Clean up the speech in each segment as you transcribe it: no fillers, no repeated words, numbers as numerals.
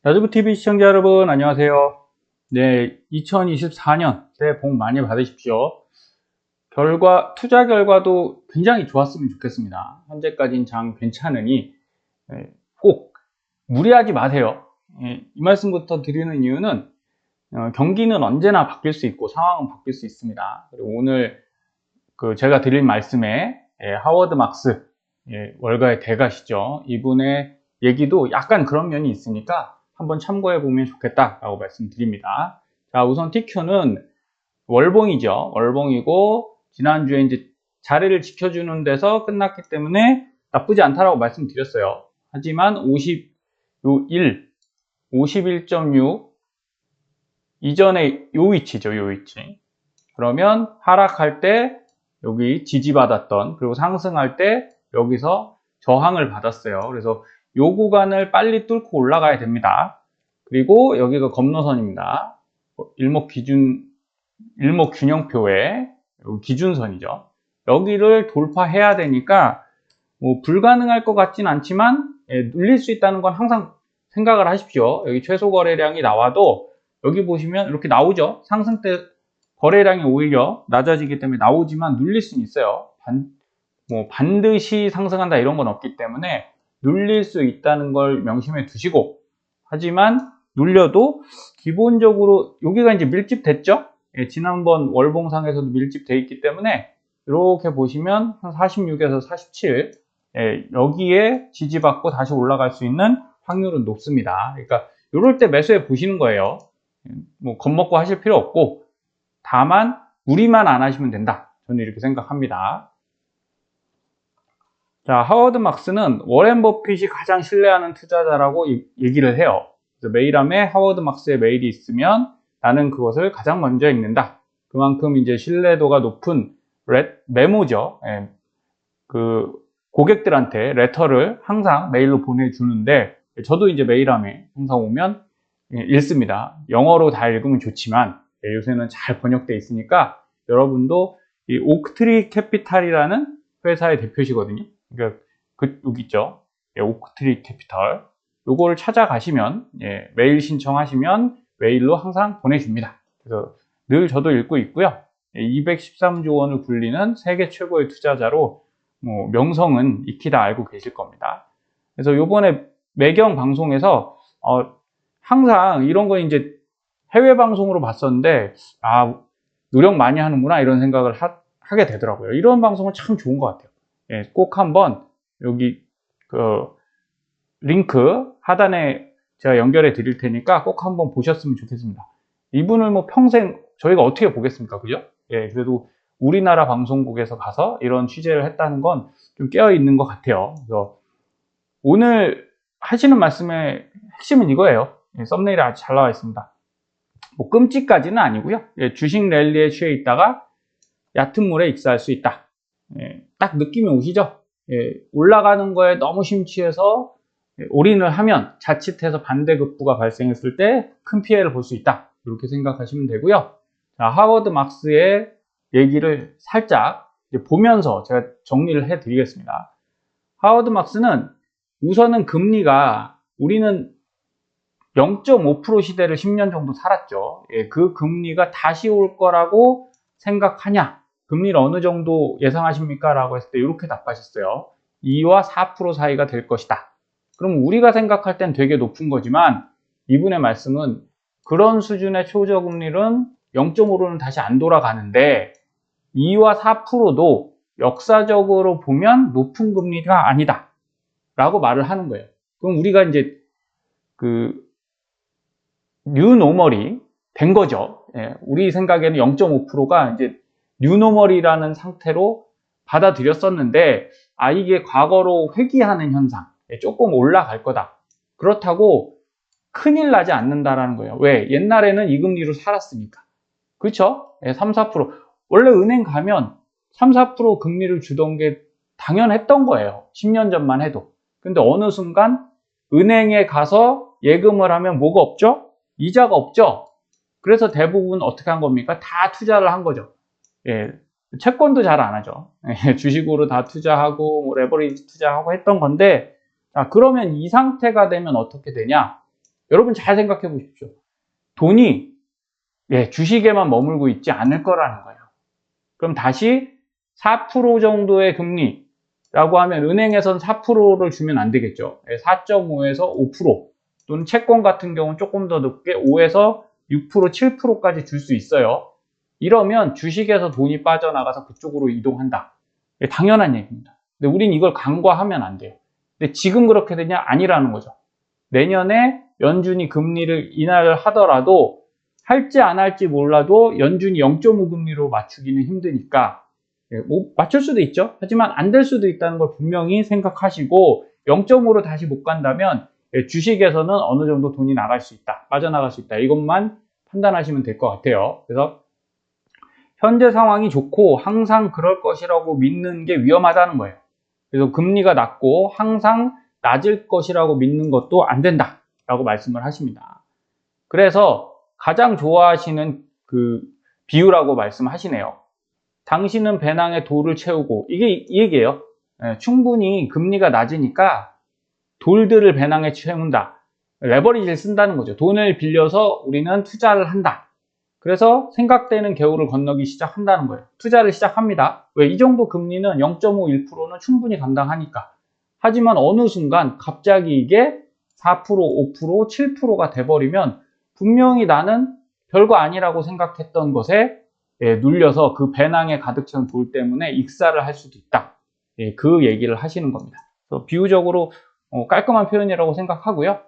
야주부TV 시청자 여러분 안녕하세요. 네, 2024년 새해 복 많이 받으십시오. 투자 결과도 굉장히 좋았으면 좋겠습니다. 현재까지는 장 괜찮으니 꼭 무리하지 마세요. 이 말씀부터 드리는 이유는 경기는 언제나 바뀔 수 있고 상황은 바뀔 수 있습니다. 그리고 오늘 제가 드릴 말씀에 하워드 막스 월가의 대가시죠. 이분의 얘기도 약간 그런 면이 있으니까 한번 참고해 보면 좋겠다라고 말씀드립니다. 자, 우선 TQ는 월봉이죠. 월봉이고 지난주에 이제 자리를 지켜주는 데서 끝났기 때문에 나쁘지 않다라고 말씀드렸어요. 하지만 51.6 이전에 요 위치죠. 요 위치. 그러면 하락할 때 여기 지지받았던, 그리고 상승할 때 여기서 저항을 받았어요. 그래서 요 구간을 빨리 뚫고 올라가야 됩니다. 그리고 여기가 검노선입니다. 일목균형표의 기준선이죠. 여기를 돌파해야 되니까 뭐 불가능할 것 같진 않지만 눌릴 수 있다는 건 항상 생각을 하십시오. 여기 최소 거래량이 나와도 여기 보시면 이렇게 나오죠. 상승 때 거래량이 오히려 낮아지기 때문에 나오지만 눌릴 수는 있어요. 반드시 상승한다 이런 건 없기 때문에 눌릴 수 있다는 걸 명심해 두시고, 하지만 눌려도 기본적으로 여기가 이제 밀집됐죠. 지난번 월봉상에서도 밀집되어 있기 때문에 이렇게 보시면 한 46에서 47 여기에 지지받고 다시 올라갈 수 있는 확률은 높습니다. 그러니까 이럴 때 매수해 보시는 거예요. 뭐 겁먹고 하실 필요 없고, 다만 무리만 안 하시면 된다. 저는 이렇게 생각합니다. 자, 하워드 막스는 워렌 버핏이 가장 신뢰하는 투자자라고 얘기를 해요. 그래서 메일함에 하워드 막스의 메일이 있으면 나는 그것을 가장 먼저 읽는다. 그만큼 이제 신뢰도가 높은 메모죠. 고객들한테 레터를 항상 메일로 보내주는데, 저도 이제 메일함에 항상 오면 읽습니다. 영어로 다 읽으면 좋지만 요새는 잘 번역되어 있으니까 여러분도 이 오크트리 캐피탈이라는 회사의 대표시거든요. 그러니까 여기 있죠. 오크트리 캐피탈. 요거를 찾아가시면 메일 신청하시면 메일로 항상 보내줍니다. 그래서 늘 저도 읽고 있고요. 213조 원을 굴리는 세계 최고의 투자자로 명성은 익히 다 알고 계실 겁니다. 그래서 요번에 매경 방송에서 항상 이런 거 이제 해외 방송으로 봤었는데, 노력 많이 하는구나 이런 생각을 하게 되더라고요. 이런 방송은 참 좋은 것 같아요. 꼭 한번 여기 링크 하단에 제가 연결해 드릴 테니까 꼭 한번 보셨으면 좋겠습니다. 이분을 뭐 평생 저희가 어떻게 보겠습니까? 그죠? 그래도 우리나라 방송국에서 가서 이런 취재를 했다는 건 좀 깨어 있는 것 같아요. 그래서 오늘 하시는 말씀의 핵심은 이거예요. 썸네일에 아주 잘 나와 있습니다. 뭐 끔찍까지는 아니고요. 주식 랠리에 취해 있다가 얕은 물에 익사할 수 있다. 딱 느낌이 오시죠? 올라가는 거에 너무 심취해서 올인을 하면 자칫해서 반대급부가 발생했을 때 큰 피해를 볼 수 있다. 이렇게 생각하시면 되고요. 자, 하워드 막스의 얘기를 살짝 보면서 제가 정리를 해드리겠습니다. 하워드 막스는 우선은 금리가, 우리는 0.5% 시대를 10년 정도 살았죠. 그 금리가 다시 올 거라고 생각하냐? 금리를 어느 정도 예상하십니까? 라고 했을 때 이렇게 답하셨어요. 2와 4% 사이가 될 것이다. 그럼 우리가 생각할 땐 되게 높은 거지만 이분의 말씀은 그런 수준의 초저금리는 0.5로는 다시 안 돌아가는데 2와 4%도 역사적으로 보면 높은 금리가 아니다. 라고 말을 하는 거예요. 그럼 우리가 이제 뉴노멀이 된 거죠. 우리 생각에는 0.5%가 이제 뉴노멀이라는 상태로 받아들였었는데, 이게 과거로 회귀하는 현상, 조금 올라갈 거다. 그렇다고 큰일 나지 않는다라는 거예요. 왜? 옛날에는 이 금리로 살았으니까. 그렇죠? 3, 4%. 원래 은행 가면 3, 4% 금리를 주던 게 당연했던 거예요. 10년 전만 해도. 근데 어느 순간 은행에 가서 예금을 하면 뭐가 없죠? 이자가 없죠. 그래서 대부분 어떻게 한 겁니까? 다 투자를 한 거죠. 채권도 잘 안 하죠. 주식으로 다 투자하고 레버리지 투자하고 했던 건데, 그러면 이 상태가 되면 어떻게 되냐? 여러분 잘 생각해 보십시오. 돈이 주식에만 머물고 있지 않을 거라는 거예요. 그럼 다시 4% 정도의 금리라고 하면 은행에선 4%를 주면 안 되겠죠. 4.5에서 5% 또는 채권 같은 경우는 조금 더 높게 5에서 6%, 7%까지 줄 수 있어요. 이러면 주식에서 돈이 빠져나가서 그쪽으로 이동한다. 당연한 얘기입니다. 근데 우린 이걸 간과하면 안 돼요. 근데 지금 그렇게 되냐? 아니라는 거죠. 내년에 연준이 금리를 인하를 하더라도 할지 안 할지 몰라도 연준이 0.5 금리로 맞추기는 힘드니까 뭐 맞출 수도 있죠. 하지만 안 될 수도 있다는 걸 분명히 생각하시고 0.5로 다시 못 간다면 주식에서는 어느 정도 돈이 나갈 수 있다, 빠져나갈 수 있다. 이것만 판단하시면 될 것 같아요. 그래서 현재 상황이 좋고 항상 그럴 것이라고 믿는 게 위험하다는 거예요. 그래서 금리가 낮고 항상 낮을 것이라고 믿는 것도 안 된다라고 말씀을 하십니다. 그래서 가장 좋아하시는 그 비유라고 말씀하시네요. 당신은 배낭에 돌을 채우고, 이게 이 얘기예요. 충분히 금리가 낮으니까 돌들을 배낭에 채운다. 레버리지를 쓴다는 거죠. 돈을 빌려서 우리는 투자를 한다. 그래서 생각되는 겨울을 건너기 시작한다는 거예요. 투자를 시작합니다. 왜? 이 정도 금리는 0.5, 1%는 충분히 감당하니까. 하지만 어느 순간 갑자기 이게 4%, 5%, 7%가 돼버리면 분명히 나는 별거 아니라고 생각했던 것에 눌려서 그 배낭에 가득 채운 돌 때문에 익사를 할 수도 있다. 그 얘기를 하시는 겁니다. 그래서 비유적으로 깔끔한 표현이라고 생각하고요.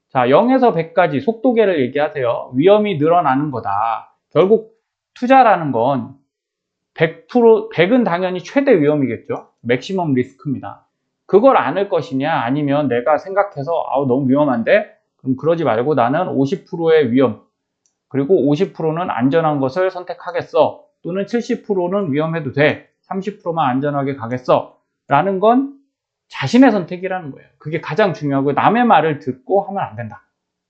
자, 0에서 100까지 속도계를 얘기하세요. 위험이 늘어나는 거다. 결국 투자라는 건 100%, 100은 당연히 최대 위험이겠죠. 맥시멈 리스크입니다. 그걸 안을 것이냐, 아니면 내가 생각해서 너무 위험한데? 그럼 그러지 말고 나는 50%의 위험, 그리고 50%는 안전한 것을 선택하겠어. 또는 70%는 위험해도 돼. 30%만 안전하게 가겠어. 라는 건 자신의 선택이라는 거예요. 그게 가장 중요하고 남의 말을 듣고 하면 안 된다.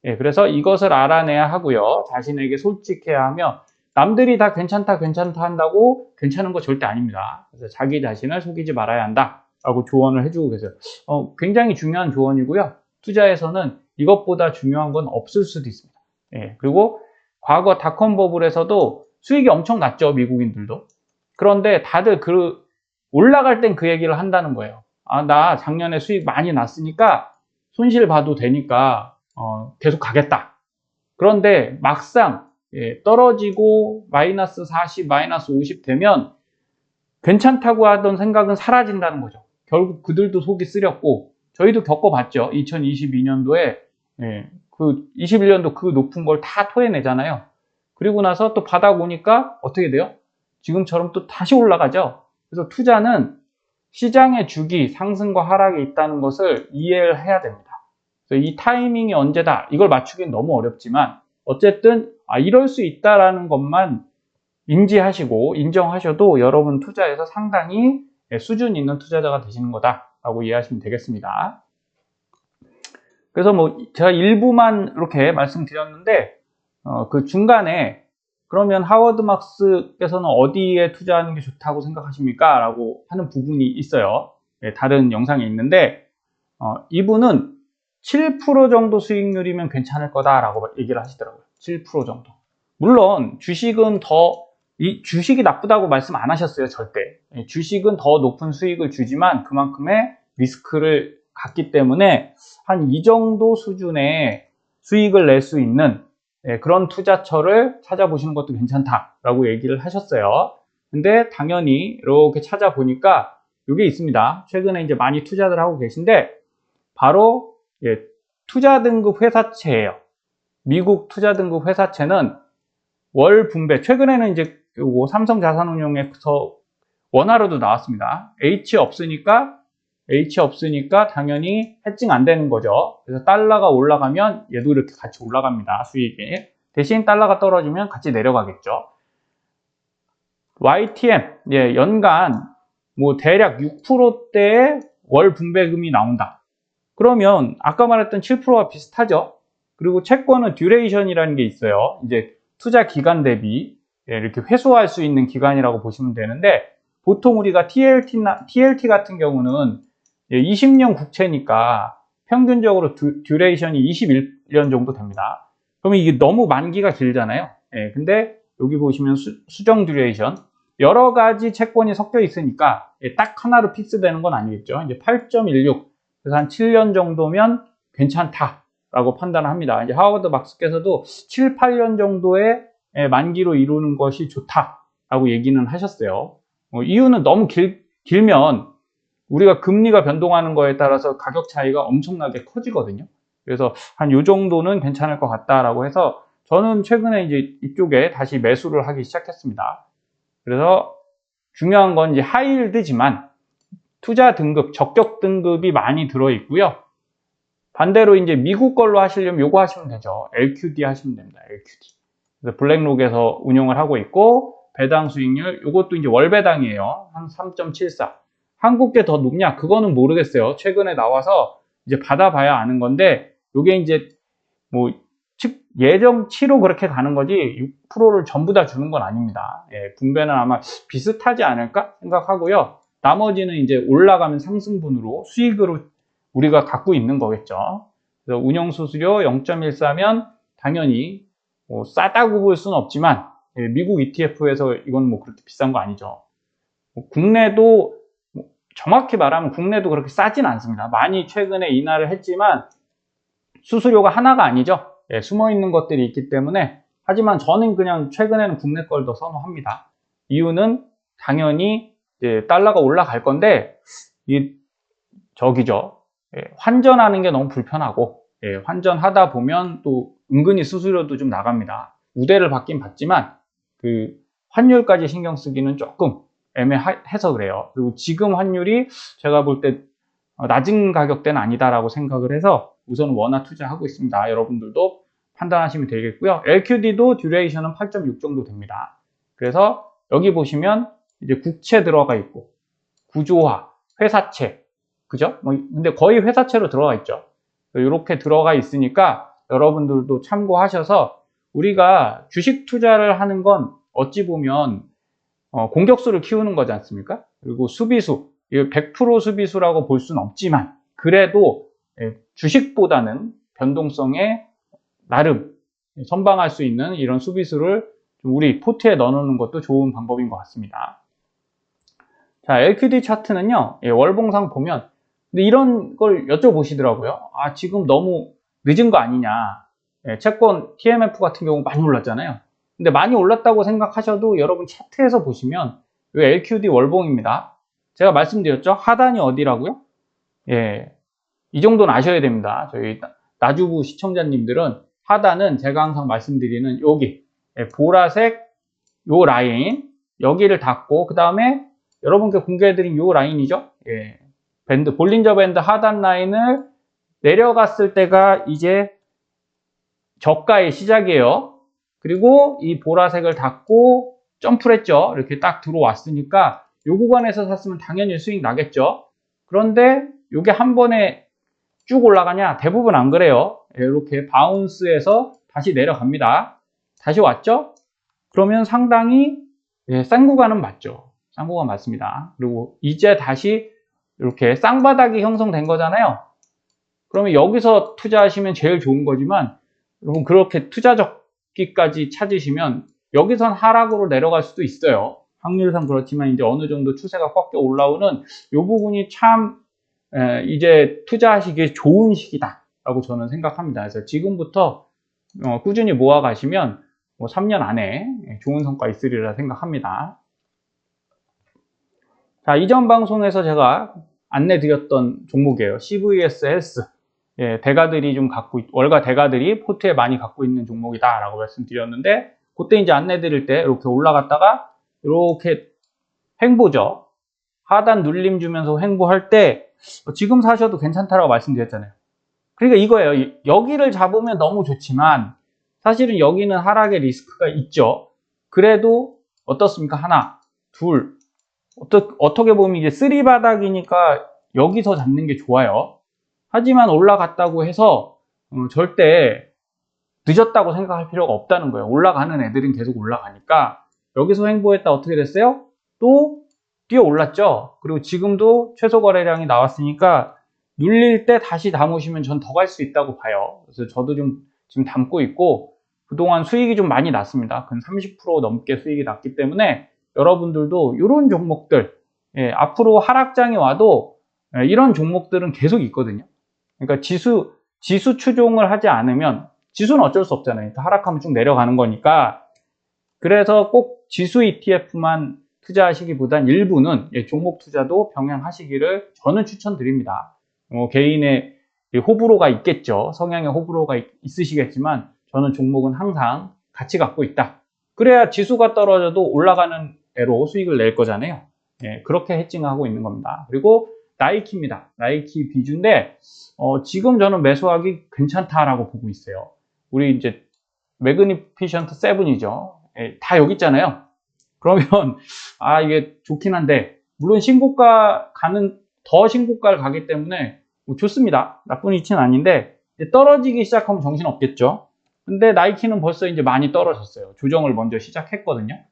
그래서 이것을 알아내야 하고요. 자신에게 솔직해야 하며 남들이 다 괜찮다 한다고 괜찮은 거 절대 아닙니다. 그래서 자기 자신을 속이지 말아야 한다 라고 조언을 해주고 계세요. 굉장히 중요한 조언이고요. 투자에서는 이것보다 중요한 건 없을 수도 있습니다. 그리고 과거 닷컴 버블에서도 수익이 엄청 났죠. 미국인들도. 그런데 다들 올라갈 땐 그 얘기를 한다는 거예요. 나 작년에 수익 많이 났으니까 손실 봐도 되니까 계속 가겠다. 그런데 막상 떨어지고 마이너스 40, 마이너스 50 되면 괜찮다고 하던 생각은 사라진다는 거죠. 결국 그들도 속이 쓰렸고 저희도 겪어봤죠. 2022년도에 그 21년도 그 높은 걸 다 토해내잖아요. 그리고 나서 또 바닥 오니까 어떻게 돼요? 지금처럼 또 다시 올라가죠. 그래서 투자는 시장의 주기, 상승과 하락이 있다는 것을 이해를 해야 됩니다. 그래서 이 타이밍이 언제다, 이걸 맞추기는 너무 어렵지만 어쨌든 이럴 수 있다라는 것만 인지하시고 인정하셔도 여러분 투자에서 상당히 수준 있는 투자자가 되시는 거다라고 이해하시면 되겠습니다. 그래서 제가 일부만 이렇게 말씀드렸는데 그 중간에 그러면 하워드 막스께서는 어디에 투자하는 게 좋다고 생각하십니까? 라고 하는 부분이 있어요. 다른 영상에 있는데 이분은 7% 정도 수익률이면 괜찮을 거다라고 얘기를 하시더라고요. 7% 정도. 물론 주식은 주식이 나쁘다고 말씀 안 하셨어요. 절대. 주식은 더 높은 수익을 주지만 그만큼의 리스크를 갖기 때문에 한 이 정도 수준의 수익을 낼 수 있는 그런 투자처를 찾아보시는 것도 괜찮다라고 얘기를 하셨어요. 근데 당연히 이렇게 찾아보니까 이게 있습니다. 최근에 이제 많이 투자들 하고 계신데 바로 투자 등급 회사채예요. 미국 투자 등급 회사채는 월 분배, 최근에는 이제 요거 삼성 자산운용에서 원화로도 나왔습니다. H 없으니까 당연히 해칭 안 되는 거죠. 그래서 달러가 올라가면 얘도 이렇게 같이 올라갑니다. 수익이. 대신 달러가 떨어지면 같이 내려가겠죠. YTM, 연간 대략 6%대의 월 분배금이 나온다. 그러면 아까 말했던 7%와 비슷하죠. 그리고 채권은 듀레이션이라는 게 있어요. 이제 투자 기간 대비 이렇게 회수할 수 있는 기간이라고 보시면 되는데 보통 우리가 TLT 같은 경우는 20년 국채니까 평균적으로 듀레이션이 17년 정도 됩니다. 그러면 이게 너무 만기가 길잖아요. 예, 근데 여기 보시면 수정 듀레이션 여러 가지 채권이 섞여 있으니까 딱 하나로 픽스되는 건 아니겠죠. 이제 8.16 그래서 한 7년 정도면 괜찮다라고 판단을 합니다. 이제 하워드 박사께서도 7, 8년 정도의 만기로 이루는 것이 좋다라고 얘기는 하셨어요. 이유는 너무 길면 우리가 금리가 변동하는 거에 따라서 가격 차이가 엄청나게 커지거든요. 그래서 한 요 정도는 괜찮을 것 같다라고 해서 저는 최근에 이제 이쪽에 다시 매수를 하기 시작했습니다. 그래서 중요한 건 이제 하이힐드지만 투자 등급, 적격 등급이 많이 들어 있고요. 반대로 이제 미국 걸로 하시려면 요거 하시면 되죠. LQD 하시면 됩니다. LQD. 그래서 블랙록에서 운용을 하고 있고 배당 수익률 요것도 이제 월 배당이에요. 한 3.74. 한국계 더 높냐? 그거는 모르겠어요. 최근에 나와서 이제 받아봐야 아는 건데 요게 이제 뭐 예정치로 그렇게 가는 거지 6%를 전부 다 주는 건 아닙니다. 예, 분배는 아마 비슷하지 않을까 생각하고요. 나머지는 이제 올라가면 상승분으로 수익으로 우리가 갖고 있는 거겠죠. 그래서 운영수수료 0.14면 당연히 뭐 싸다고 볼 수는 없지만 예, 미국 ETF에서 이건 뭐 그렇게 비싼 거 아니죠. 국내도 정확히 말하면 국내도 그렇게 싸진 않습니다. 많이 최근에 인하를 했지만 수수료가 하나가 아니죠. 예, 숨어있는 것들이 있기 때문에 하지만 저는 그냥 최근에는 국내 걸 더 선호합니다. 이유는 당연히 이제 달러가 올라갈 건데 저기죠. 예, 환전하는 게 너무 불편하고 예, 환전하다 보면 또 은근히 수수료도 좀 나갑니다. 우대를 받긴 받지만 그 환율까지 신경 쓰기는 조금 애매해서 그래요. 그리고 지금 환율이 제가 볼 때 낮은 가격대는 아니다라고 생각을 해서 우선 원화 투자하고 있습니다. 여러분들도 판단하시면 되겠고요. LQD도 듀레이션은 8.6 정도 됩니다. 그래서 여기 보시면 이제 국채 들어가 있고 구조화, 회사채, 그죠? 근데 거의 회사채로 들어가 있죠. 이렇게 들어가 있으니까 여러분들도 참고하셔서 우리가 주식 투자를 하는 건 어찌 보면 공격수를 키우는 거지 않습니까? 그리고 수비수, 100% 수비수라고 볼 수는 없지만 그래도 주식보다는 변동성에 나름 선방할 수 있는 이런 수비수를 우리 포트에 넣어놓는 것도 좋은 방법인 것 같습니다. 자, LQD 차트는요, 월봉상 보면 근데 이런 걸 여쭤보시더라고요. 아, 지금 너무 늦은 거 아니냐. 채권 TMF 같은 경우 많이 올랐잖아요. 근데 많이 올랐다고 생각하셔도 여러분 차트에서 보시면 이 LQD 월봉입니다. 제가 말씀드렸죠? 하단이 어디라고요? 예, 이 정도는 아셔야 됩니다. 저희 나주부 시청자님들은 하단은 제가 항상 말씀드리는 여기 보라색 요 라인 여기를 닫고 그 다음에 여러분께 공개해드린 요 라인이죠. 예, 밴드 볼린저 밴드 하단 라인을 내려갔을 때가 이제 저가의 시작이에요. 그리고 이 보라색을 닫고 점프를 했죠. 이렇게 딱 들어왔으니까 요 구간에서 샀으면 당연히 수익 나겠죠. 그런데 이게 한 번에 쭉 올라가냐? 대부분 안 그래요. 이렇게 바운스에서 다시 내려갑니다. 다시 왔죠? 그러면 상당히 싼 구간은 맞죠. 싼 구간 맞습니다. 그리고 이제 다시 이렇게 쌍바닥이 형성된 거잖아요. 그러면 여기서 투자하시면 제일 좋은 거지만 여러분 그렇게 투자적기까지 찾으시면 여기선 하락으로 내려갈 수도 있어요. 확률상 그렇지만 이제 어느 정도 추세가 꺾여 올라오는 이 부분이 참 이제 투자하시기에 좋은 시기다 라고 저는 생각합니다. 그래서 지금부터 꾸준히 모아 가시면 뭐 3년 안에 좋은 성과 있으리라 생각합니다. 자, 이전 방송에서 제가 안내 드렸던 종목이에요. CVS 헬스. 예, 대가들이 좀 월가 대가들이 포트에 많이 갖고 있는 종목이다 라고 말씀드렸는데 그때 이제 안내 드릴 때 이렇게 올라갔다가 이렇게 횡보죠. 하단 눌림 주면서 횡보할 때 지금 사셔도 괜찮다라고 말씀드렸잖아요. 그러니까 이거예요. 여기를 잡으면 너무 좋지만 사실은 여기는 하락의 리스크가 있죠. 그래도 어떻습니까? 하나, 둘. 어떻게 보면 이제 쓰리 바닥이니까 여기서 잡는 게 좋아요. 하지만 올라갔다고 해서 절대 늦었다고 생각할 필요가 없다는 거예요. 올라가는 애들은 계속 올라가니까 여기서 횡보했다 어떻게 됐어요? 또 뛰어 올랐죠. 그리고 지금도 최소 거래량이 나왔으니까 눌릴 때 다시 담으시면 전 더 갈 수 있다고 봐요. 그래서 저도 좀 지금 담고 있고, 그동안 수익이 좀 많이 났습니다. 근 30% 넘게 수익이 났기 때문에 여러분들도 이런 종목들, 앞으로 하락장이 와도 이런 종목들은 계속 있거든요. 그러니까 지수 추종을 하지 않으면, 지수는 어쩔 수 없잖아요. 하락하면 쭉 내려가는 거니까. 그래서 꼭 지수 ETF만 투자하시기보단 일부는 종목 투자도 병행하시기를 저는 추천드립니다. 개인의 호불호가 있겠죠. 성향의 호불호가 있으시겠지만 저는 종목은 항상 같이 갖고 있다. 그래야 지수가 떨어져도 올라가는 애로 수익을 낼 거잖아요. 그렇게 해칭하고 있는 겁니다. 그리고 나이키입니다. 나이키 비주인데 지금 저는 매수하기 괜찮다라고 보고 있어요. 우리 이제 매그니피션트 7이죠. 다 여기 있잖아요. 그러면 이게 좋긴 한데, 물론 신고가 가는, 더 신고가를 가기 때문에 좋습니다. 나쁜 위치는 아닌데 떨어지기 시작하면 정신 없겠죠. 근데 나이키는 벌써 이제 많이 떨어졌어요. 조정을 먼저 시작했거든요.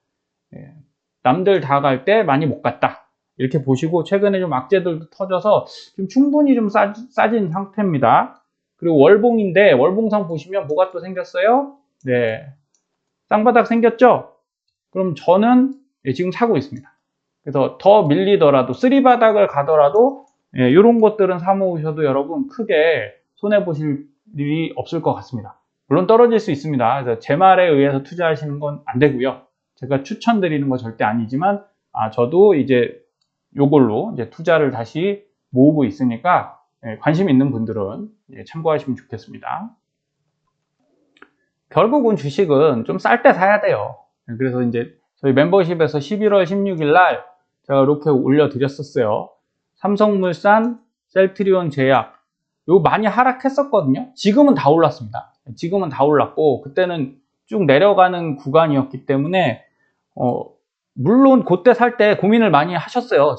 남들 다 갈 때 많이 못 갔다, 이렇게 보시고, 최근에 좀 악재들도 터져서 좀 충분히 좀 싸진 상태입니다. 그리고 월봉인데, 월봉상 보시면 뭐가 또 생겼어요? 네, 쌍바닥 생겼죠? 그럼 저는 지금 사고 있습니다. 그래서 더 밀리더라도, 쓰리바닥을 가더라도 이런 것들은 사모으셔도 여러분 크게 손해보실 일이 없을 것 같습니다. 물론 떨어질 수 있습니다. 그래서 제 말에 의해서 투자하시는 건 안 되고요. 제가 추천드리는 거 절대 아니지만, 저도 이제 요걸로 이제 투자를 다시 모으고 있으니까 관심 있는 분들은 참고하시면 좋겠습니다. 결국은 주식은 좀 쌀 때 사야 돼요. 그래서 이제 저희 멤버십에서 11월 16일 날 제가 이렇게 올려드렸었어요. 삼성물산, 셀트리온 제약, 요 많이 하락했었거든요. 지금은 다 올랐습니다. 지금은 다 올랐고, 그때는 쭉 내려가는 구간이었기 때문에 물론 그때 살 때 고민을 많이 하셨어요.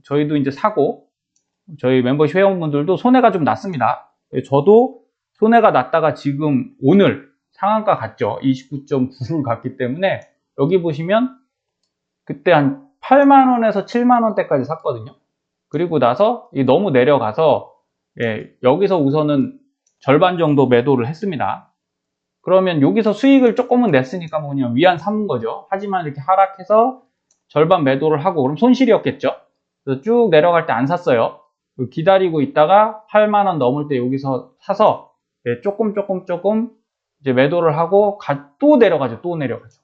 저희도 이제 사고, 저희 멤버십 회원분들도 손해가 좀 났습니다. 저도 손해가 났다가 지금 오늘 상한가 갔죠. 29.9를 갔기 때문에, 여기 보시면 그때 한 8만원에서 7만원대까지 샀거든요. 그리고 나서 너무 내려가서 여기서 우선은 절반 정도 매도를 했습니다. 그러면 여기서 수익을 조금은 냈으니까 뭐 그냥 위안 삼은 거죠. 하지만 이렇게 하락해서 절반 매도를 하고, 그럼 손실이었겠죠. 그래서 쭉 내려갈 때 안 샀어요. 기다리고 있다가 8만원 넘을 때 여기서 사서 조금 이제 매도를 하고 또 내려가죠. 또 내려가죠.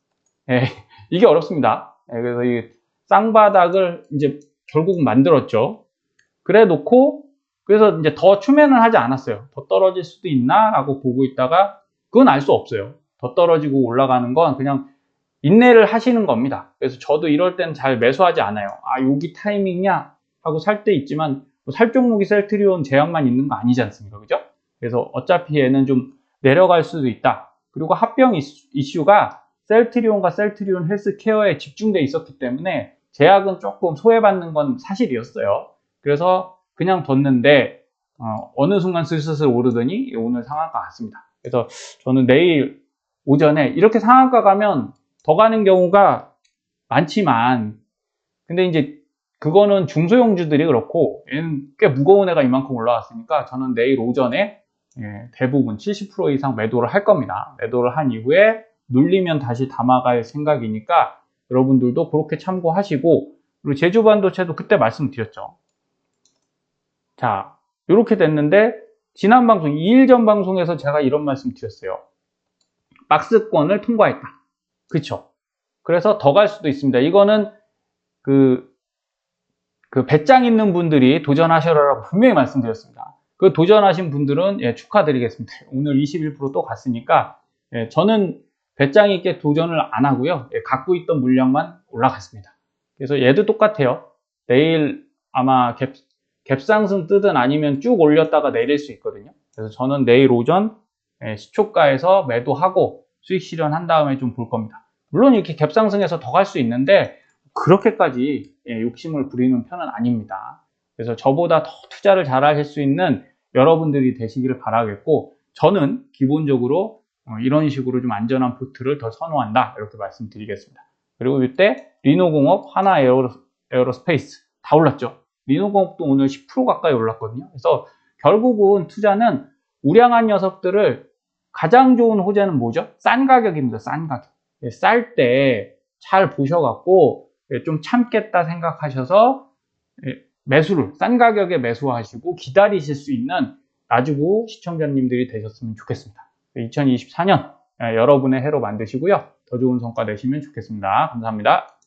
이게 어렵습니다. 그래서 이 쌍바닥을 이제 결국은 만들었죠. 그래 놓고, 그래서 이제 더 추면을 하지 않았어요. 더 떨어질 수도 있나 라고 보고 있다가, 그건 알 수 없어요. 더 떨어지고 올라가는 건 그냥 인내를 하시는 겁니다. 그래서 저도 이럴 땐 잘 매수하지 않아요. 여기 타이밍이냐 하고 살 때 있지만, 살 종목이 셀트리온 제약만 있는 거 아니지 않습니까? 그죠? 그래서 어차피 얘는 좀 내려갈 수도 있다. 그리고 합병 이슈가 셀트리온과 셀트리온 헬스케어에 집중돼 있었기 때문에 제약은 조금 소외받는 건 사실이었어요. 그래서 그냥 뒀는데 어느 순간 슬슬 오르더니 오늘 상한가 갔습니다. 그래서 저는 내일 오전에 이렇게 상한가 가면 더 가는 경우가 많지만, 근데 이제 그거는 중소형주들이 그렇고, 얘는 꽤 무거운 애가 이만큼 올라왔으니까 저는 내일 오전에 대부분 70% 이상 매도를 할 겁니다. 매도를 한 이후에 눌리면 다시 담아갈 생각이니까 여러분들도 그렇게 참고하시고, 그리고 제주반도체도 그때 말씀드렸죠. 자, 이렇게 됐는데, 지난 방송, 2일 전 방송에서 제가 이런 말씀 드렸어요. 박스권을 통과했다. 그쵸? 그래서 더 갈 수도 있습니다. 이거는 그 배짱 있는 분들이 도전하셔라라고 분명히 말씀드렸습니다. 그 도전하신 분들은 축하드리겠습니다. 오늘 21% 또 갔으니까 저는 배짱 있게 도전을 안 하고요. 갖고 있던 물량만 올라갔습니다. 그래서 얘도 똑같아요. 내일 아마 갭상승 뜨든 아니면 쭉 올렸다가 내릴 수 있거든요. 그래서 저는 내일 오전 시초가에서 매도하고 수익 실현한 다음에 좀 볼 겁니다. 물론 이렇게 갭상승해서 더 갈 수 있는데 그렇게까지 욕심을 부리는 편은 아닙니다. 그래서 저보다 더 투자를 잘 하실 수 있는 여러분들이 되시기를 바라겠고, 저는 기본적으로 이런 식으로 좀 안전한 포트를 더 선호한다, 이렇게 말씀드리겠습니다. 그리고 이때 리노공업, 하나에어로스페이스 다 올랐죠. 민호공업도 오늘 10% 가까이 올랐거든요. 그래서 결국은 투자는 우량한 녀석들을 가장 좋은 호재는 뭐죠? 싼 가격입니다. 싼 가격. 쌀 때 잘 보셔갖고 좀 참겠다 생각하셔서 매수를 싼 가격에 매수하시고 기다리실 수 있는 나주구 시청자님들이 되셨으면 좋겠습니다. 2024년 여러분의 해로 만드시고요. 더 좋은 성과 내시면 좋겠습니다. 감사합니다.